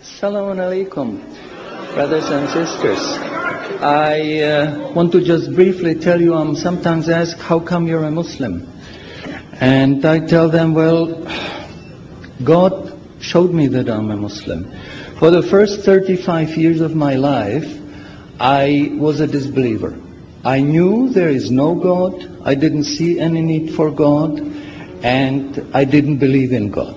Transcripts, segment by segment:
Assalamu alaikum, brothers and sisters. I want to just briefly tell you, I'm sometimes asked, how come you're a Muslim? And I tell them, well, God showed me that I'm a Muslim. For the first 35 years of my life, I was a disbeliever. I knew there is no God, I didn't see any need for God, and I didn't believe in God.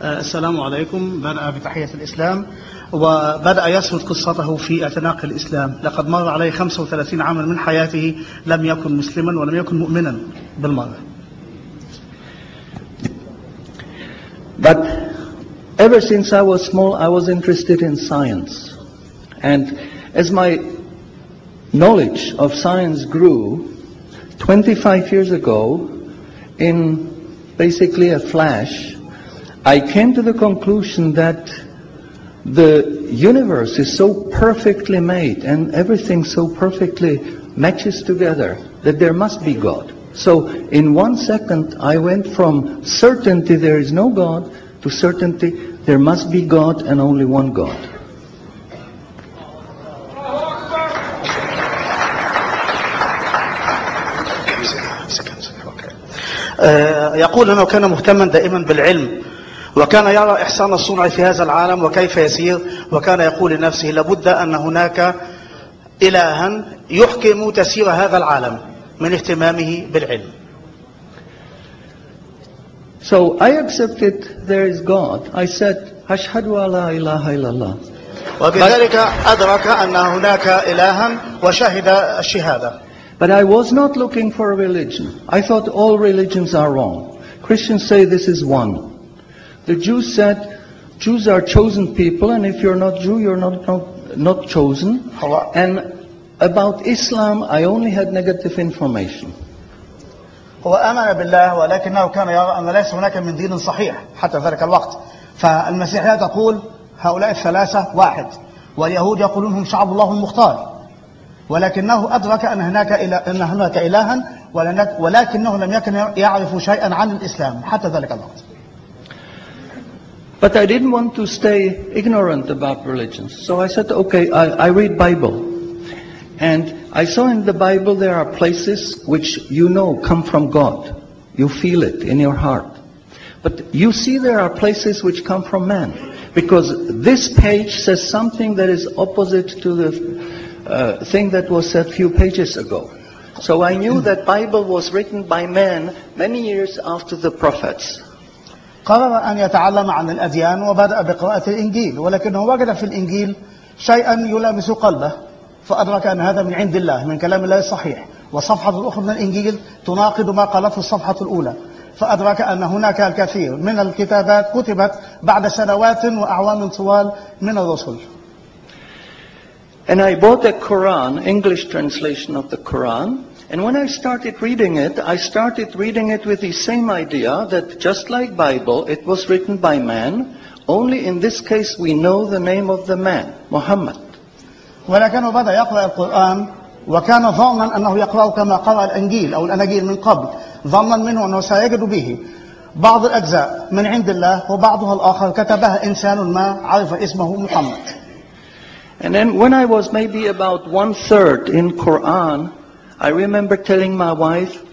السلام عليكم. بدأ بتحية الإسلام وبدأ يسرد قصته في اعتناق الإسلام. لقد مر عليه 35 عاما من حياته لم يكن مسلما ولم يكن مؤمنا بالمرة. But ever since I was small, I was interested in science. And as my knowledge of science grew, 25 years ago, in basically a flash, I came to the conclusion that the universe is so perfectly made and everything so perfectly matches together that there must be God. So in 1 second I went from certainty there is no God to certainty there must be God and only one God. يقول أنه كان مهتما دائما بالعلم وكان يرى إحسان الصنع في هذا العالم وكيف يسير وكان يقول لنفسه لابد أن هناك إلها يحكم تسير هذا العالم من اهتمامه بالعلم. So I accepted there is God. I said أشهد أن لا إله إلا الله. وبذلك أدرك أن هناك إلها وشهد الشهادة. But I was not looking for a religion. I thought all religions are wrong. Christians say this is one. The Jews said Jews are chosen people, and if you're not Jew, you're not chosen. And about Islam, I only had negative information. هو آمن بالله ولكنه كان يرى أن ليس هناك من دين صحيح حتى ذلك الوقت. فالمسيحية تقول هؤلاء الثلاثة واحد، واليهود يقولون هم شعب الله المختار، ولكنه أدرك أن هناك إلها ولكنه لم يكن يعرف شيئا عن الإسلام حتى ذلك الوقت. But I didn't want to stay ignorant about religions. So I said, okay, I read Bible. And I saw in the Bible there are places which you know come from God. You feel it in your heart. But you see there are places which come from man. Because this page says something that is opposite to the thing that was said a few pages ago. So I knew that Bible was written by man many years after the prophets. قرر أن يتعلم عن الأديان وبدأ بقراءة الإنجيل، ولكنه وجد في الإنجيل شيئا يلامس قلبه فأدرك أن هذا من عند الله من كلام الله الصحيح، والصفحة الأخرى من الإنجيل تناقض ما قالته الصفحة الأولى، فأدرك أن هناك الكثير من الكتابات كتبت بعد سنوات وأعوام طوال من الرسل. And I bought a Quran, English translation of the Quran. And when I started reading it with the same idea that just like Bible, it was written by man. Only in this case we know the name of the man, Muhammad. ولكنه بدأ يقرأ القرآن وكان ظانا أنه يقرأ كما قرأ الإنجيل أو الأناجيل من قبل، ظنا منه أنه سيجد به بعض الأجزاء من عند الله وبعضها الآخر كتبها إنسان ما عرف اسمه محمد. And then when I was maybe about 1/3 in Quran, I remember telling my wife,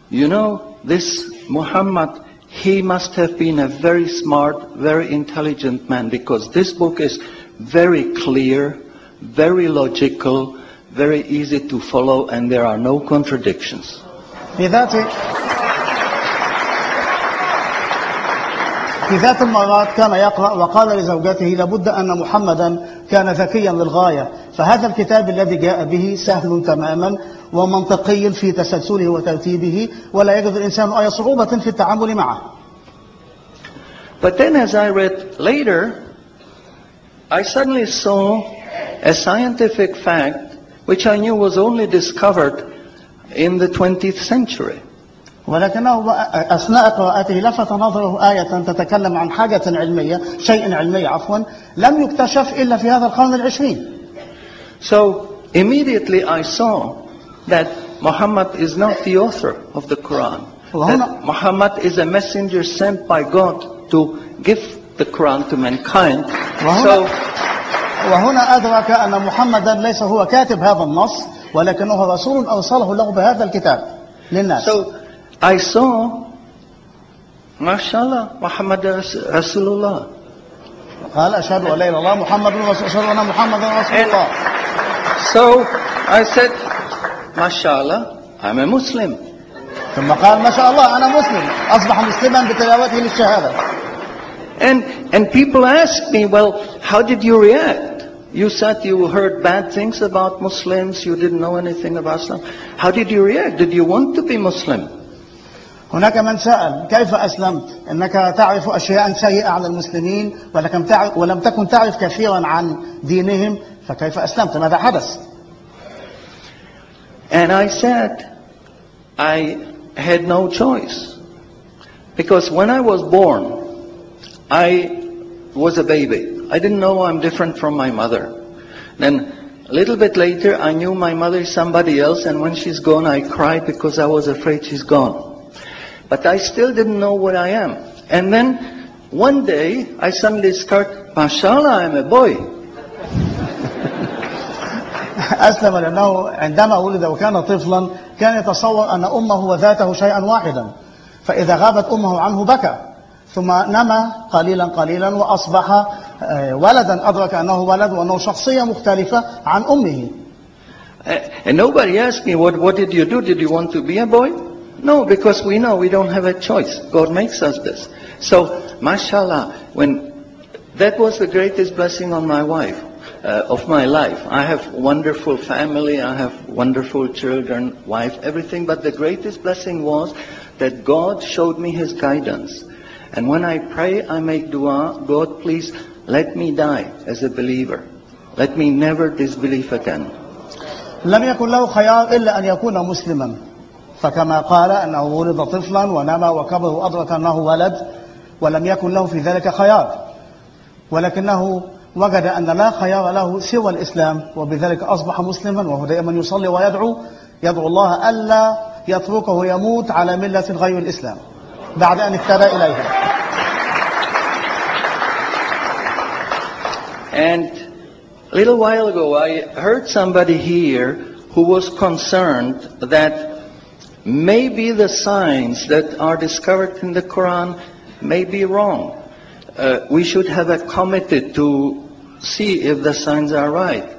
you know, this Muhammad, he must have been a very smart, very intelligent man, because this book is very clear, very logical, very easy to follow, and there are no contradictions. في ذات المرات كان يقرأ وقال لزوجته لابد أن محمدا كان ذكيا للغاية، فهذا الكتاب الذي جاء به سهل تماما ومنطقي في تسلسله وترتيبه ولا يجد الإنسان أي صعوبة في التعامل معه. But then as I read later, I suddenly saw a scientific fact which I knew was only discovered in the 20th century. ولكنه أثناء قراءته لفت نظره آية تتكلم عن حاجة علمية، شيء علمي عفوا، لم يكتشف إلا في هذا القرن العشرين. So immediately I saw that Muhammad is not the author of the Quran. That Muhammad is a messenger sent by God to give the Quran to mankind. وهنا أدرك أن محمدا ليس هو كاتب هذا النص ولكنه رسول أرسله له بهذا الكتاب للناس. So I saw, MashaAllah, Muhammad Rasulullah. قال أشهد أن لا إله إلا الله محمد رسول أشهد أن محمدا رسول الله. So I said, MashaAllah, I'm a Muslim. ثم قال ما شاء الله أنا مسلم أصبح مسلما بتلاوته للشهادة. And people ask me, well, how did you react? You said you heard bad things about Muslims, you didn't know anything about Islam. How did you react? Did you want to be Muslim? هناك من سأل كيف أسلمت؟ إنك تعرف أشياء سيئة عن المسلمين ولم تكن تعرف كثيرا عن دينهم فكيف أسلمت؟ ماذا حدث؟ And I said, I had no choice. Because when I was born, I was a baby. I didn't know I'm different from my mother. Then a little bit later, I knew my mother is somebody else, and when she's gone, I cried because I was afraid she's gone. But I still didn't know what I am. And then one day, I suddenly discovered, MashaAllah, I'm a boy. أسلم لأنه عندما ولد وكان طفلا كان يتصور أن أمه وذاته شيئا واحدا فإذا غابت أمه عنه بكى ثم نما قليلا قليلا وأصبح ولدا أدرك أنه ولد وأنه شخصية مختلفة عن أمه. And nobody asked me, what did you do? Did you want to be a boy? No, because we know we don't have a choice. God makes us this. So, mashallah, that was the greatest blessing on my wife, of my life. I have wonderful family, I have wonderful children, wife, everything. But the greatest blessing was that God showed me His guidance. And when I pray, I make dua, God, please let me die as a believer. Let me never disbelieve again. لم يكن له خيار إلا أن يكون مسلما. فكما قال أنه ولد طفلا ونما وكبر وأدرك أنه ولد ولم يكن له في ذلك خيار ولكنه وجد أن لا خيار له سوى الإسلام وبذلك أصبح مسلما وهو دائما يصلي ويدعو الله ألا يتركه يموت على ملة غير الإسلام بعد أن اهتدى إليها. And a little while ago I heard somebody here who was concerned that maybe the signs that are discovered in the Quran may be wrong. We should have a committee to see if the signs are right.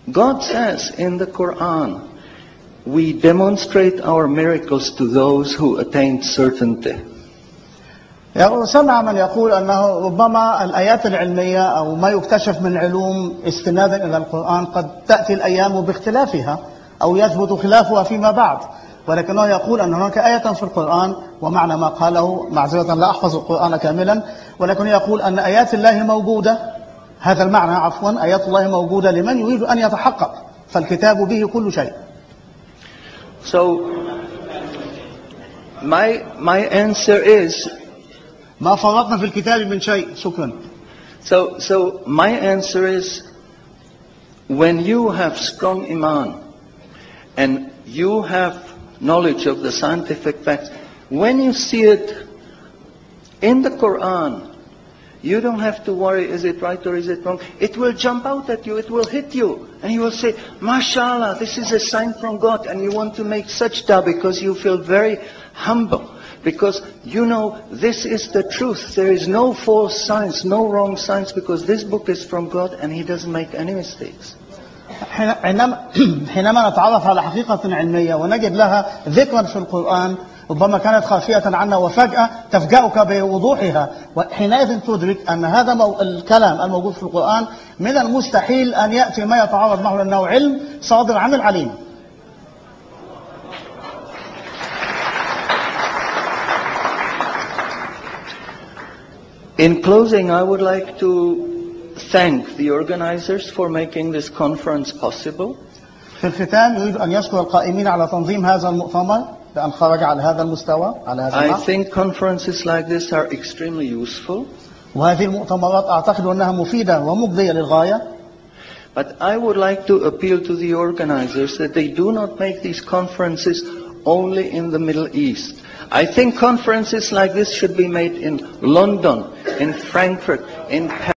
God says in the Quran, we demonstrate our miracles to those who attained certainty. سمع من يقول أنه ربما الآيات العلمية أو ما يكتشف من علوم استنادا إلى القرآن قد تأتي الأيام باختلافها أو يثبت خلافها فيما بعد ولكنه يقول أن هناك آية في القرآن ومعنى ما قاله معذرة لا أحفظ القرآن كاملا ولكنه يقول أن آيات الله موجودة هذا المعنى عفوا آيات الله موجودة لمن يريد أن يتحقق فالكتاب به كل شيء. So my answer is ما فرطنا في الكتاب من شيء. شكرا. So my answer is when you have strong iman and you have knowledge of the scientific facts, when you see it in the Quran, you don't have to worry, is it right or is it wrong? It will jump out at you, it will hit you. And you will say, MashaAllah, this is a sign from God. And you want to make sajda because you feel very humble. Because you know this is the truth. There is no false science, no wrong science, because this book is from God and He doesn't make any mistakes. حينما نتعرف على حقيقة علمية ونجد لها ذكرا في القرآن ربما كانت خافية عنا وفجأة تفجأك بوضوحها وحينئذ تدرك أن هذا الكلام الموجود في القرآن من المستحيل أن يأتي ما يتعارض معه لأنه علم صادر عن العليم. In closing, I would like to thank the organizers for making this conference possible. في الختام يريد أن يشكر القائمين على تنظيم هذا المؤتمر لأن خرج على هذا المستوى على هذا I think conferences like this are extremely useful. وهذه المؤتمرات أعتقد أنها مفيدة ومجدية للغاية. But I would like to appeal to the organizers that they do not make these conferences only in the Middle East. I think conferences like this should be made in London, in Frankfurt, in Paris.